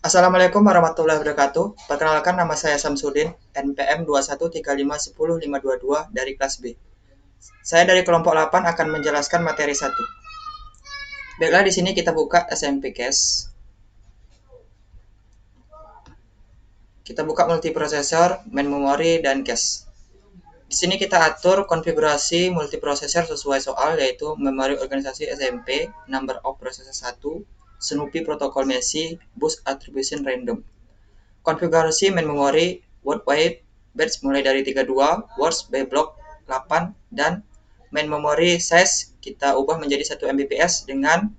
Assalamualaikum warahmatullahi wabarakatuh. Perkenalkan, nama saya Samsudin, NPM 213510522 dari kelas B. Saya dari kelompok 8 akan menjelaskan materi 1. Baiklah, di sini kita buka SMP Cache. Kita buka multiprosesor, main memory, dan cache. Di sini kita atur konfigurasi multiprosesor sesuai soal, yaitu memori organisasi SMP, number of processor 1, Snoopy protokol Messi, bus attribution random. Konfigurasi main memory, word wide, batch mulai dari 32, words by block 8, dan main memory size kita ubah menjadi 1 Mbps dengan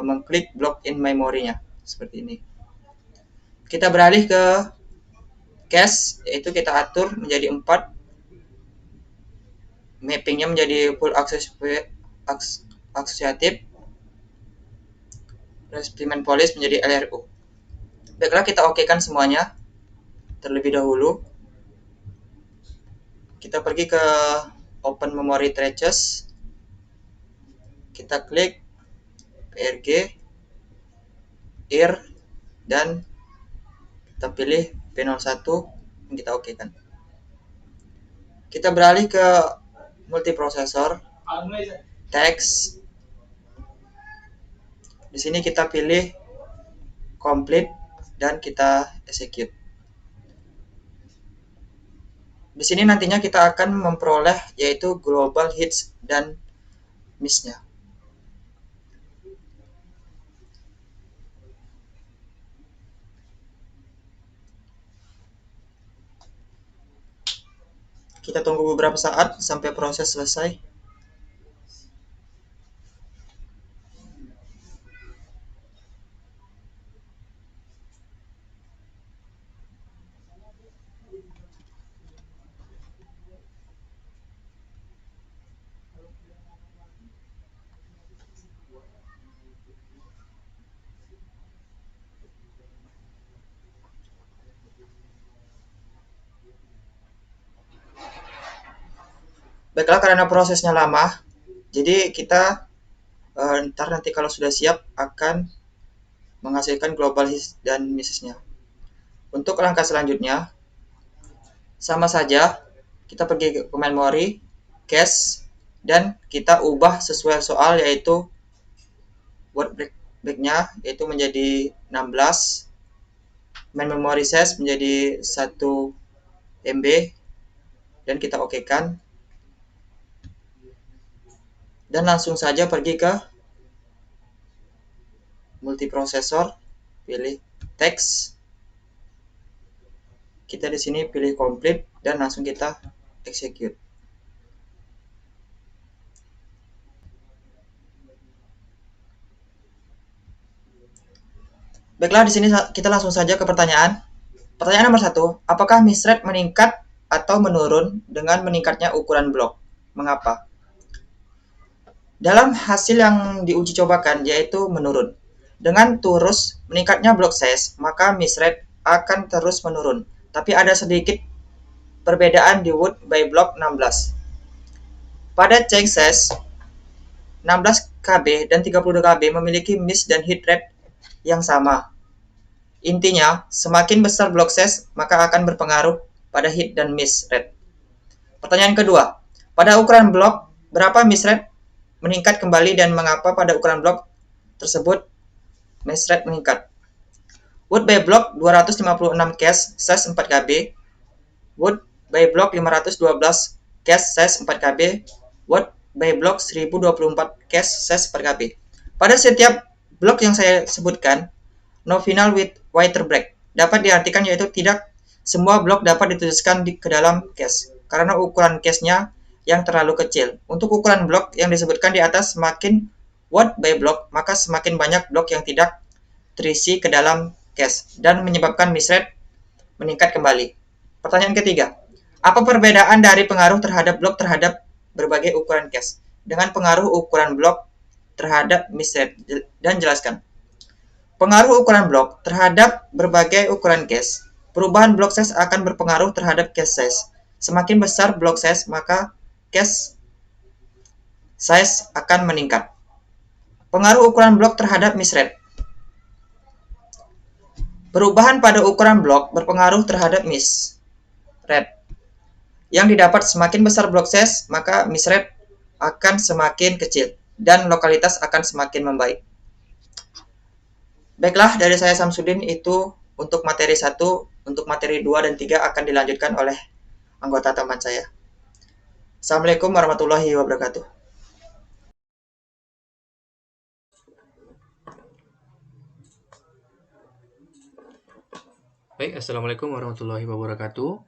mengklik block in memory-nya seperti ini. Kita beralih ke cache, yaitu kita atur menjadi 4, mappingnya menjadi full associative, experiment police menjadi LRU. Baiklah, kita okekan semuanya terlebih dahulu. Kita pergi ke open memory traces, kita klik PRG, IR, dan kita pilih P01 yang kita okekan. Kita beralih ke multiprosesor, text. Di sini kita pilih complete dan kita execute. Di sini nantinya kita akan memperoleh yaitu global hits dan miss-nya. Kita tunggu beberapa saat sampai proses selesai. Baiklah, karena prosesnya lama, jadi kita ntar nanti kalau sudah siap akan menghasilkan global hits dan misses-nya. Untuk langkah selanjutnya, sama saja, kita pergi ke memory, cache, dan kita ubah sesuai soal, yaitu word break-nya yaitu menjadi 16, main memory size menjadi 1 MB, dan kita okekan. Dan langsung saja pergi ke multiprosesor, pilih text. Kita di sini pilih complete dan langsung kita execute. Baiklah, di sini kita langsung saja ke pertanyaan. Pertanyaan nomor 1, apakah miss rate meningkat atau menurun dengan meningkatnya ukuran blok? Mengapa? Dalam hasil yang diuji cobakan yaitu menurun. Dengan terus meningkatnya block size, maka miss rate akan terus menurun. Tapi ada sedikit perbedaan di wood by block 16. Pada change size 16 KB dan 32 KB memiliki miss dan hit rate yang sama. Intinya, semakin besar block size, maka akan berpengaruh pada hit dan miss rate. Pertanyaan kedua, pada ukuran blok, berapa miss rate meningkat kembali dan mengapa pada ukuran blok tersebut miss rate meningkat? Wood by block 256 cache size 4 KB, wood by block 512 cache size 4 KB, wood by block 1024 cache size 4 KB. Pada setiap blok yang saya sebutkan, no final with whiter break dapat diartikan yaitu tidak semua blok dapat dituliskan ke dalam cache karena ukuran cache-nya yang terlalu kecil. Untuk ukuran blok yang disebutkan di atas, semakin word by block, maka semakin banyak blok yang tidak terisi ke dalam cache dan menyebabkan miss rate meningkat kembali. Pertanyaan ketiga, apa perbedaan dari pengaruh terhadap blok terhadap berbagai ukuran cache dengan pengaruh ukuran blok terhadap miss rate, dan jelaskan. Pengaruh ukuran blok terhadap berbagai ukuran cache. Perubahan block size akan berpengaruh terhadap cache size. Semakin besar block size, maka cache size akan meningkat. Pengaruh ukuran blok terhadap miss rate. Perubahan pada ukuran blok berpengaruh terhadap misrate. Yang didapat semakin besar block size, maka misrate akan semakin kecil dan lokalitas akan semakin membaik. Baiklah, dari saya Samsudin itu untuk materi 1, untuk materi 2 dan 3 akan dilanjutkan oleh anggota teman saya. Assalamualaikum warahmatullahi wabarakatuh. Baik, Assalamualaikum warahmatullahi wabarakatuh.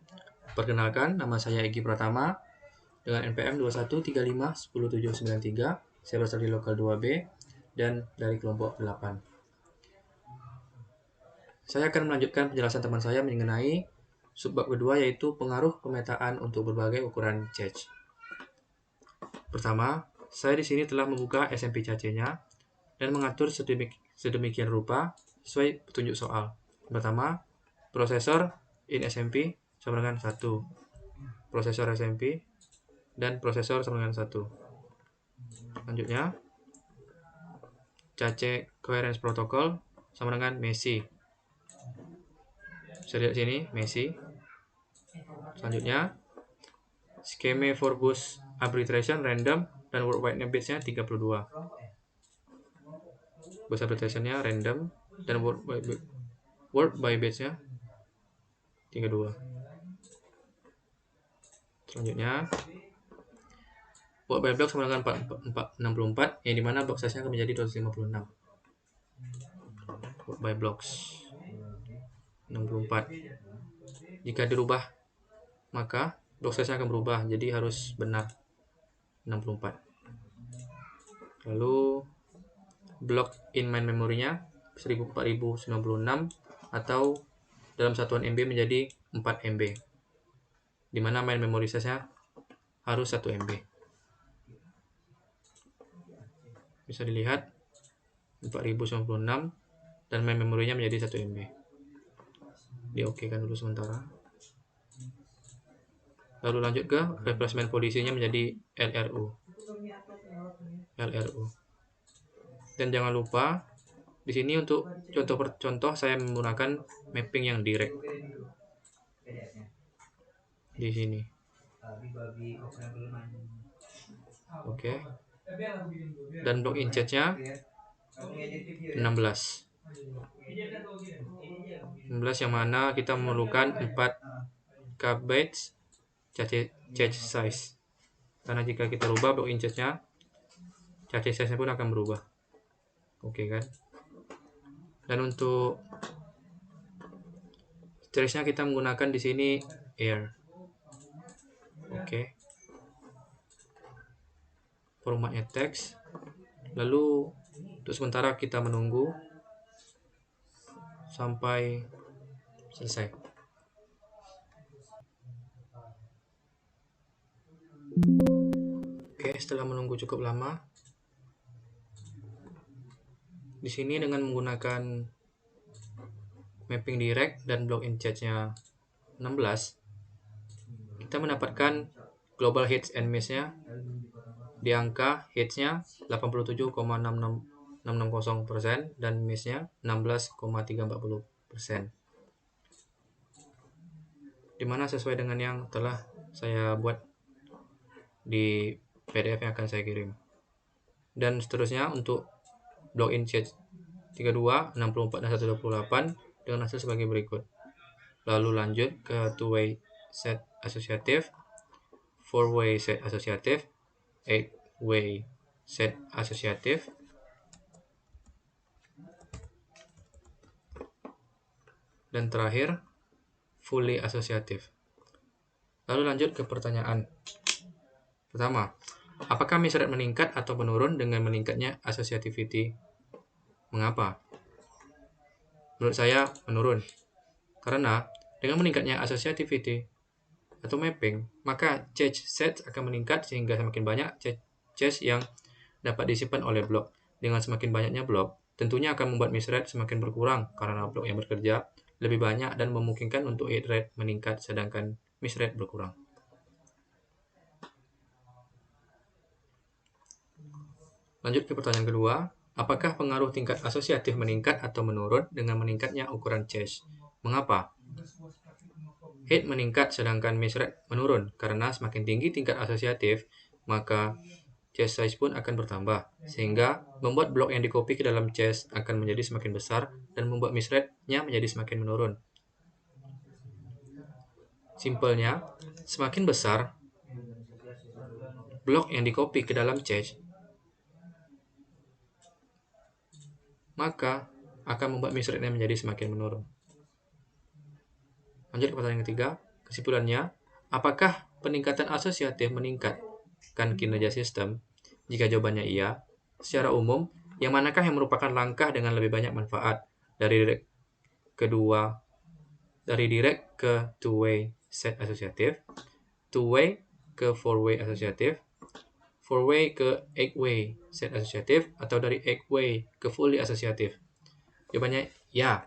Perkenalkan, nama saya Egi Pratama dengan NPM 21351073. Saya berasal di lokal 2B dan dari kelompok 8. Saya akan melanjutkan penjelasan teman saya mengenai subbab kedua, yaitu pengaruh pemetaan untuk berbagai ukuran cache. Pertama, saya di sini telah membuka SMP cache-nya dan mengatur sedemikian rupa sesuai petunjuk soal. Pertama, prosesor in SMP sama dengan 1, prosesor SMP dan prosesor sama dengan 1. Selanjutnya, cache coherence protocol sama dengan MESI. Bisa lihat sini, MESI. Selanjutnya, scheme for bus arbitration random dan worldwide bits-nya 32. Bus arbitration-nya random dan world by bits-nya 32. Selanjutnya, world by block sama dengan 64, yang dimana block size-nya akan menjadi 256. World by blocks 64. Jika dirubah, maka block size-nya akan berubah, jadi harus benar 64. Lalu block in main memorinya 4096 atau dalam satuan MB menjadi 4 MB, dimana main memory size-nya harus 1 MB. Bisa dilihat 4096 dan main memorinya menjadi 1 MB. Diokekan dulu sementara. Lalu lanjut ke replacement polisinya menjadi LRU. Dan jangan lupa di sini untuk contoh saya menggunakan mapping yang direct. Di sini. Oke. Dan block in charge-nya 16. 16 yang mana kita memerlukan 4 bytes cache size. Karena jika kita rubah block in charge-nya, cache size-nya pun akan berubah. Oke kan? Dan untuk trace-nya kita menggunakan di sini air. Oke. Formatnya teks. Lalu untuk sementara kita menunggu sampai selesai. Oke, setelah menunggu cukup lama, di sini dengan menggunakan mapping direct dan block in charge-nya 16, kita mendapatkan global hits and miss-nya di angka hits-nya 87,660% dan miss-nya 16,340%. Dimana sesuai dengan yang telah saya buat di PDF yang akan saya kirim. Dan seterusnya untuk block in charge 32, 64, dan 128 dengan hasil sebagai berikut. Lalu lanjut ke two-way set associative, four-way set associative, eight-way set associative, dan terakhir fully associative. Lalu lanjut ke pertanyaan. Pertama, apakah misrate meningkat atau menurun dengan meningkatnya associativity? Mengapa? Menurut saya menurun. Karena dengan meningkatnya associativity atau mapping, maka cache set akan meningkat sehingga semakin banyak cache yang dapat disimpan oleh blok. Dengan semakin banyaknya blok, tentunya akan membuat misrate semakin berkurang karena blok yang bekerja lebih banyak dan memungkinkan untuk hit rate meningkat sedangkan misrate berkurang. Lanjut ke pertanyaan kedua, Apakah pengaruh tingkat asosiatif meningkat atau menurun dengan meningkatnya ukuran cache? Mengapa? Head meningkat sedangkan misread menurun karena semakin tinggi tingkat asosiatif, maka cache size pun akan bertambah, sehingga membuat blok yang dikopi ke dalam cache akan menjadi semakin besar dan membuat misread-nya menjadi semakin menurun. Simpelnya, semakin besar blok yang dikopi ke dalam cache, maka akan membuat misread-nya menjadi semakin menurun. Lanjut ke pertanyaan ketiga. Kesimpulannya, apakah peningkatan asosiatif meningkatkan kinerja sistem? Jika jawabannya iya, secara umum, yang manakah yang merupakan langkah dengan lebih banyak manfaat dari direct ke two-way set asosiatif, two-way ke four-way asosiatif, four-way ke eight-way set asosiatif, atau dari eight-way ke fully asosiatif? Jawabannya ya,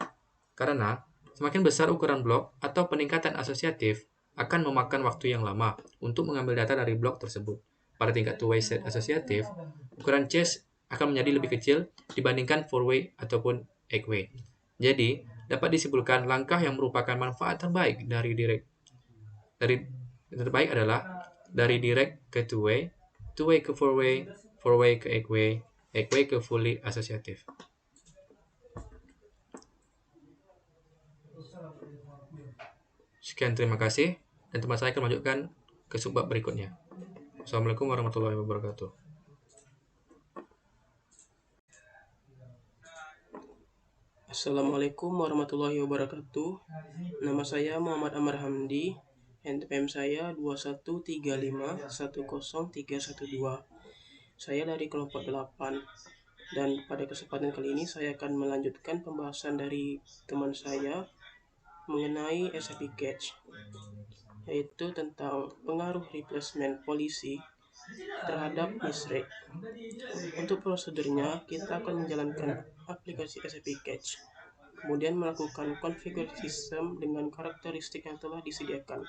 karena semakin besar ukuran blok atau peningkatan asosiatif akan memakan waktu yang lama untuk mengambil data dari blok tersebut. Pada tingkat two-way set asosiatif, ukuran cache akan menjadi lebih kecil dibandingkan four-way ataupun eight-way. Jadi, dapat disimpulkan langkah yang merupakan manfaat terbaik adalah dari direct ke two-way, two-way ke four-way, four-way ke eight-way, eight-way ke fully asosiatif. Sekian, terima kasih, dan teman saya akan melanjutkan ke subbab berikutnya. Assalamualaikum warahmatullahi wabarakatuh. Assalamualaikum warahmatullahi wabarakatuh. Nama saya Muhammad Amar Hamdi. NPM saya 213510312. Saya dari kelompok 8. Dan pada kesempatan kali ini saya akan melanjutkan pembahasan dari teman saya mengenai SAP Catch, yaitu tentang pengaruh replacement policy terhadap misread. Untuk prosedurnya, kita akan menjalankan aplikasi SAP Catch, kemudian melakukan konfigurasi sistem dengan karakteristik yang telah disediakan.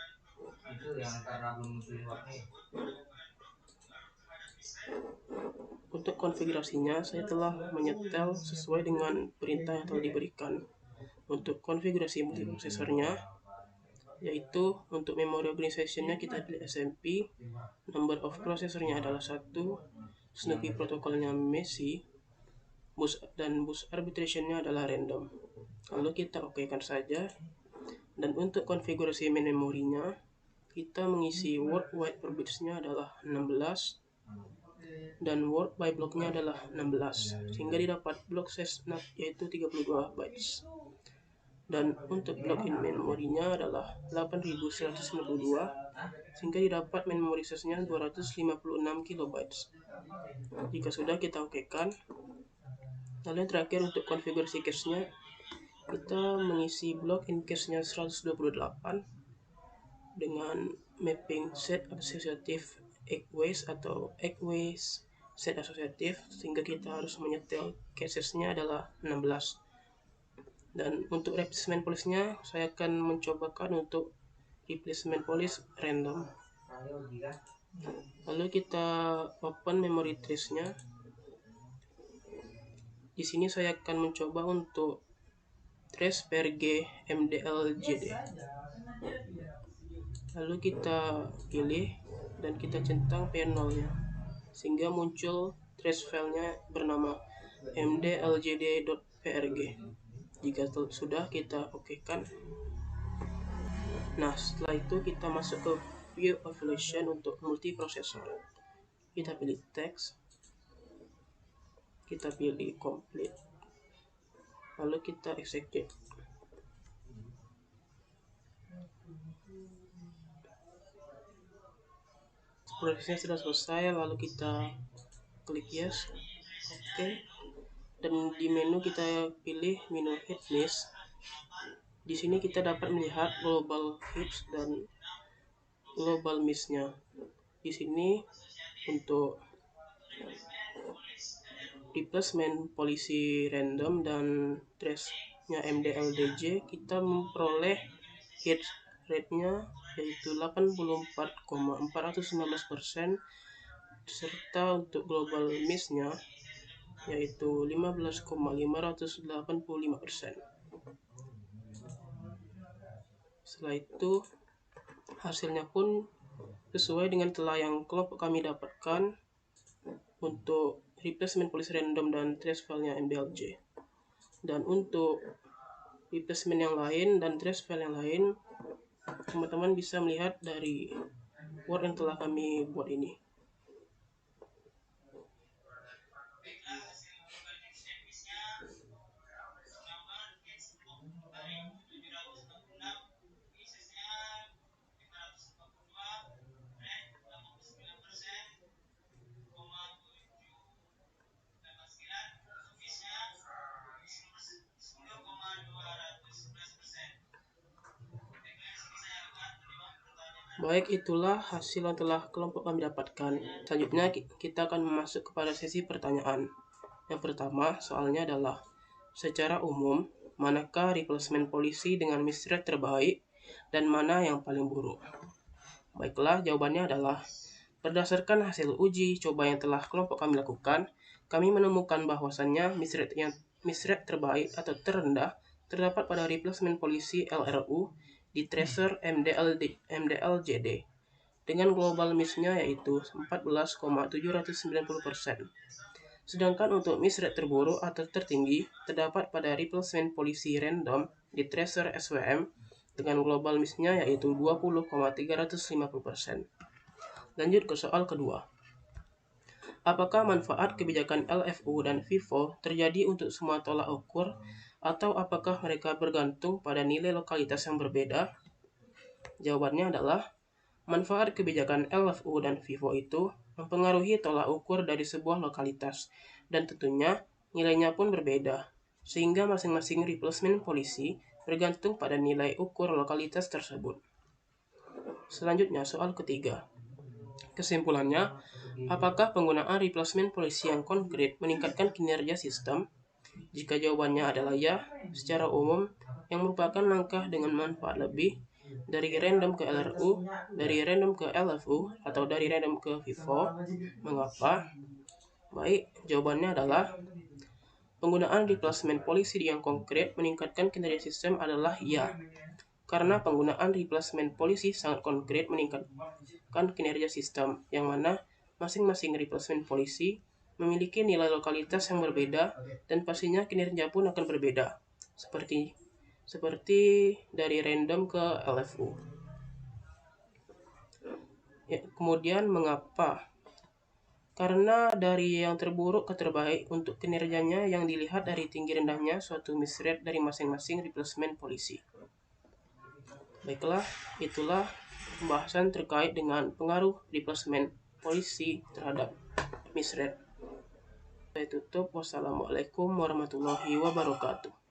Untuk konfigurasinya, saya telah menyetel sesuai dengan perintah yang telah diberikan. Untuk konfigurasi multiprosesornya, yaitu untuk memory organization-nya kita pilih SMP, number of prosesornya adalah 1, Snoopy protokolnya Messi, dan bus arbitration-nya adalah random. Lalu kita okekan saja. Dan untuk konfigurasi main memorinya, kita mengisi word wide per bits-nya adalah 16 dan word by block-nya adalah 16, sehingga didapat block size NAT yaitu 32 bytes. Dan untuk block in memorinya adalah 8192, sehingga didapat memory size-nya 256 kilobytes. Jika sudah, kita okekan. Lalu yang terakhir untuk konfigurasi cache-nya, kita mengisi block in cache-nya 128 dengan mapping set asosiatif eight-ways atau eight-ways set asosiatif, sehingga kita harus menyetel caches-nya adalah 16. Dan untuk replacement policy-nya, saya akan mencobakan untuk replacement policy random. Lalu kita open memory trace-nya. Di sini saya akan mencoba untuk trace PRG MDLJD. Lalu kita pilih dan kita centang P0-nya, sehingga muncul trace filenya bernama mdljd.prg. Jika sudah, kita okekan. Nah, setelah itu kita masuk ke view evaluation untuk multiprosesor. Kita pilih text, kita pilih complete, lalu kita execute. Prosesnya sudah selesai, lalu kita klik yes, oke. Dan di menu kita pilih menu head list. Di sini kita dapat melihat global hits dan global miss-nya. Di sini untuk replacement policy random dan trace-nya MDLDJ, kita memperoleh hit rate-nya yaitu 84,419%, serta untuk global miss-nya yaitu 15,585%. Setelah itu hasilnya pun sesuai dengan telah yang kelompok kami dapatkan untuk replacement policy random dan trace file-nya MBLJ. Dan untuk replacement yang lain dan trace file yang lain, teman-teman bisa melihat dari Word yang telah kami buat ini. Baik, itulah hasil yang telah kelompok kami dapatkan. Selanjutnya kita akan masuk kepada sesi pertanyaan. Yang pertama, soalnya adalah, secara umum, manakah replacement policy dengan misread terbaik dan mana yang paling buruk? Baiklah, jawabannya adalah, berdasarkan hasil uji coba yang telah kelompok kami lakukan, kami menemukan bahwasannya misread terbaik atau terendah terdapat pada replacement policy LRU di tracer MDLJD dengan global miss-nya yaitu 14,790%. Sedangkan untuk misread terburuk atau tertinggi terdapat pada replacement policy random di tracer SWM dengan global miss-nya yaitu 20,350%. Lanjut ke soal kedua. Apakah manfaat kebijakan LFU dan FIFO terjadi untuk semua tolak ukur atau apakah mereka bergantung pada nilai lokalitas yang berbeda? Jawabannya adalah, manfaat kebijakan LFU dan FIFO itu mempengaruhi tolak ukur dari sebuah lokalitas dan tentunya nilainya pun berbeda, sehingga masing-masing replacement policy bergantung pada nilai ukur lokalitas tersebut. Selanjutnya soal ketiga. Kesimpulannya, apakah penggunaan replacement policy yang konkret meningkatkan kinerja sistem? Jika jawabannya adalah ya, secara umum, yang merupakan langkah dengan manfaat lebih dari random ke LRU, dari random ke LFU, atau dari random ke FIFO. Mengapa? Baik, jawabannya adalah, penggunaan replacement policy yang konkret meningkatkan kinerja sistem adalah ya. Karena penggunaan replacement policy sangat konkret meningkatkan kinerja sistem, yang mana masing-masing replacement policy memiliki nilai lokalitas yang berbeda dan pastinya kinerja pun akan berbeda, seperti dari random ke LFU. Ya, kemudian mengapa? Karena dari yang terburuk ke terbaik untuk kinerjanya yang dilihat dari tinggi rendahnya suatu misread dari masing-masing replacement policy. Baiklah, itulah pembahasan terkait dengan pengaruh replacement policy terhadap misread. Saya tutup. Wassalamualaikum warahmatullahi wabarakatuh.